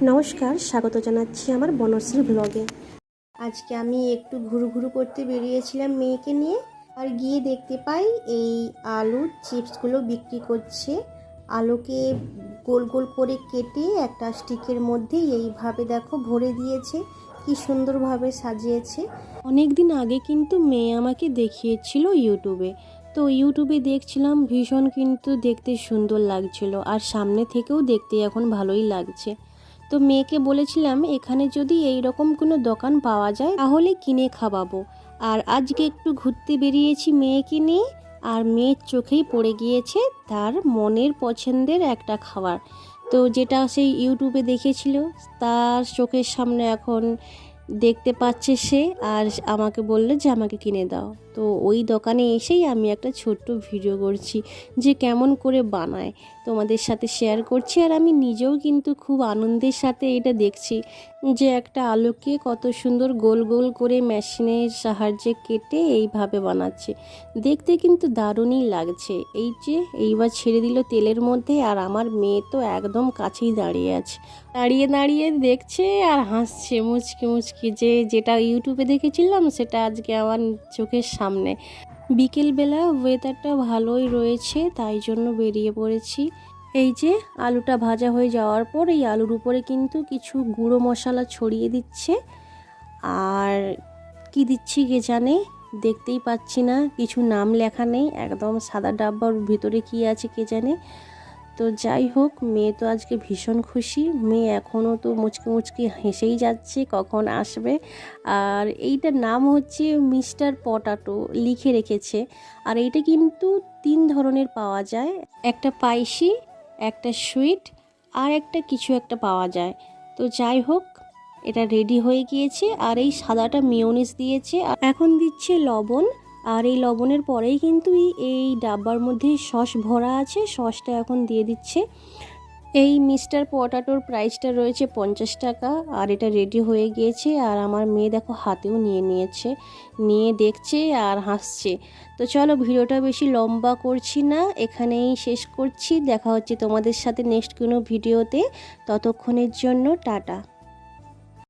নমস্কার, স্বাগত জানাচ্ছি আমার বনশ্রী ব্লগে। আজকে আমি একটু ঘুরু করতে বেরিয়েছিলাম মেয়েকে নিয়ে, আর গিয়ে দেখতে পাই এই আলুর চিপসগুলো বিক্রি করছে। আলুকে গোল গোল করে কেটে একটা স্টিকের মধ্যে এইভাবে দেখো ভরে দিয়েছে, কি সুন্দরভাবে সাজিয়েছে। অনেক দিন আগে কিন্তু মেয়ে আমাকে দেখিয়েছিল ইউটিউবে, তো ইউটিউবে দেখছিলাম, ভীষণ কিন্তু দেখতে সুন্দর লাগছিল, আর সামনে থেকেও দেখতে এখন ভালোই লাগছে। তো মেয়েকে বলেছিলাম এখানে যদি এই রকম কোনো দোকান পাওয়া যায় তাহলে কিনে খাওয়াবো। আর আজকে একটু ঘুরতে বেরিয়েছি মেয়েকে নিয়ে, আর মেয়ের চোখেই পড়ে গিয়েছে তার মনের পছন্দের একটা খাবার। তো যেটা সেই ইউটিউবে দেখেছিল তার চোখের সামনে এখন দেখতে পাচ্ছে সে, আর আমাকে বললো যে আমাকে কিনে দাও। তো ওই দোকানে এসেই আমি একটা ছোট্ট ভিডিও করছি যে কেমন করে বানায়, তোমাদের সাথে শেয়ার করছি। আর আমি নিজেও কিন্তু খুব আনন্দের সাথে এটা দেখছি যে একটা আলুকে কত সুন্দর গোল গোল করে মেশিনের সাহায্যে কেটে এইভাবে বানাচ্ছে। দেখতে কিন্তু দারুণই লাগছে। এই যে এইবার ছেড়ে দিল তেলের মধ্যে, আর আমার মেয়ে তো একদম কাছেই দাঁড়িয়ে আছে, দাঁড়িয়ে দাঁড়িয়ে দেখছে আর হাসছে মুচকি মুচকি, যে যেটা ইউটিউবে দেখেছিলাম সেটা আজকে আমার চোখের সামনে। বিকেলবেলা ওয়েদারটা ভালোই রয়েছে, তাই জন্য বেরিয়ে পড়েছি। এই যে আলুটা ভাজা হয়ে যাওয়ার পর এই আলুর উপরে কিন্তু কিছু গুঁড়ো মশলা ছড়িয়ে দিচ্ছে, আর কি দিচ্ছি কে জানে, দেখতেই পাচ্ছি না, কিছু নাম লেখা নেই, একদম সাদা ডাব্বার ভিতরে কি আছে কে জানে। তো যাই হোক, মেয়ে তো আজকে ভীষণ খুশি, মেয়ে এখনও তো মুচকি মুচকি হেসেই যাচ্ছে কখন আসবে। আর এইটার নাম হচ্ছে মিস্টার পটাটো লিখে রেখেছে। আর এইটা কিন্তু 3 ধরনের পাওয়া যায়, একটা স্পাইসি, একটা সুইট, আর একটা কিছু একটা পাওয়া যায়। তো যাই হোক, এটা রেডি হয়ে গিয়েছে, আর এই সাদাটা মেয়োনিজ দিয়েছে, আর এখন দিচ্ছে লবণ। আর এই লবণের পরেই কিন্তু এই ডাব্বার মধ্যে সস ভরা আছে, সসটা এখন দিয়ে দিচ্ছে। এই মিস্টার পটাটোর প্রাইসটা রয়েছে 50 টাকা, আর এটা রেডি হয়ে গিয়েছে। আর আমার মেয়ে দেখো হাতেও নিয়ে নিয়েছে, নিয়ে দেখছে আর হাসছে। তো চলো, ভিডিওটা বেশি লম্বা করছি না, এখানেই শেষ করছি। দেখা হচ্ছে তোমাদের সাথে নেক্সট কোনো ভিডিওতে, ততক্ষণের জন্য টাটা।